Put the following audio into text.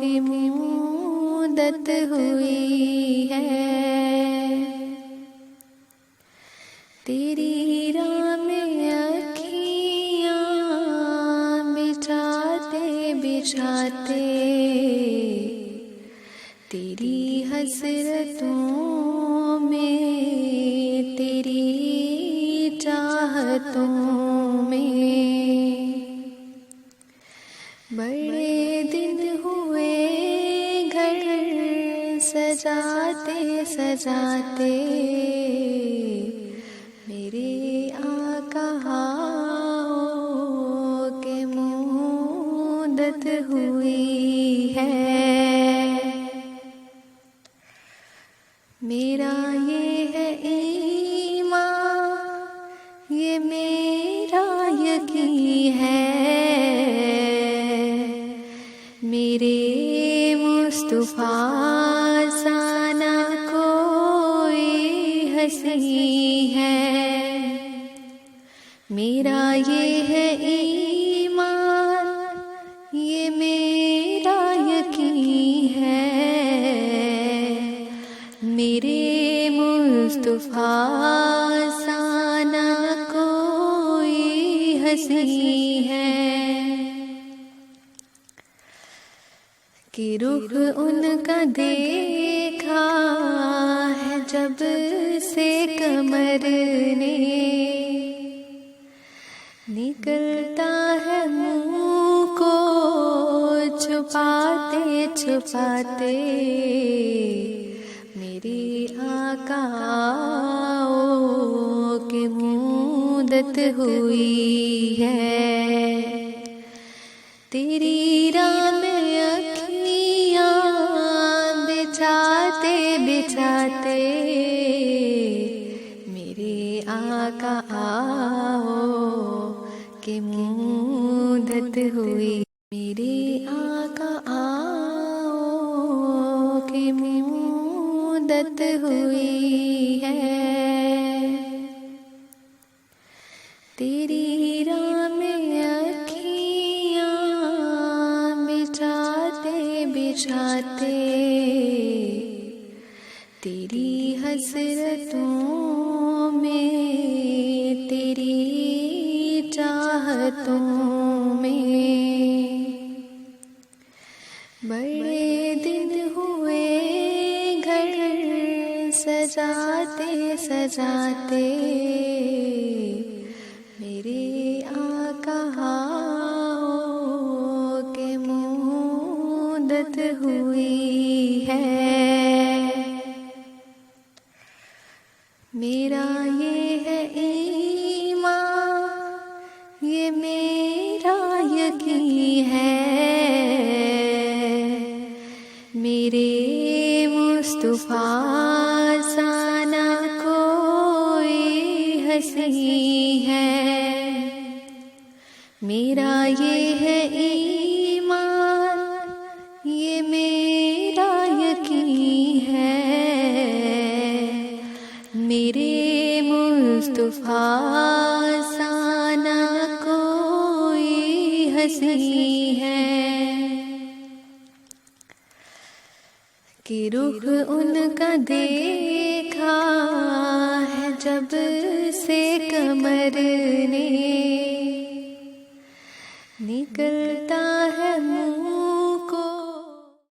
کی مدت ہوئی ہے، تیری راہ میں اکھیاں بچھاتے بچھاتے، تیری حسرتوں میں، تیری چاہتوں میں، بڑے دن ہوئے گھر سجاتے سجاتے، میرے آقا کی مدت ہوئی ہے، میرا یہ ہے ایمان، یہ میرا یقین ہے، میرے مصطفیٰ سا نہ کوئی ہستی ہے، میرا یہ ہے ایمان، یہ میرا یقین ہے، میرے مصطفیٰ سا نہ کوئی ہستی ہے، کہ رخ ان کا دیکھا ہے جب سے قمر نے، نکلتا ہے منہ کو چھپاتے چھپاتے، میری آقا کی مدت ہوئی ہے، تیری راہ میں اکھیاں بچھاتے بچھاتے، میرے آقا کی مدت ہوئی، میرے آقا کی مدت ہوئی ہے، تیری راہ میں اکھیاں بچھاتے بچھاتے، تیری حسرتوں میں، تیری چاہتوں میں، بڑے دن ہوئے گھر سجاتے سجاتے، میرے آقا کی مدت ہوئی ہے، میرا یہ ہے ایمان، یہ میرا یقین ہے، میرے مصطفیٰ سا نہ کوئی ہستی ہے، میرا یہ ہے ایمان، یہ میرا یقین ہے، میرے مصطفیٰ سا نہ کوئی ہستی ہے، کہ رخ ان کا دیکھا ہے جب سے قمر نے، نکلتا ہے منہ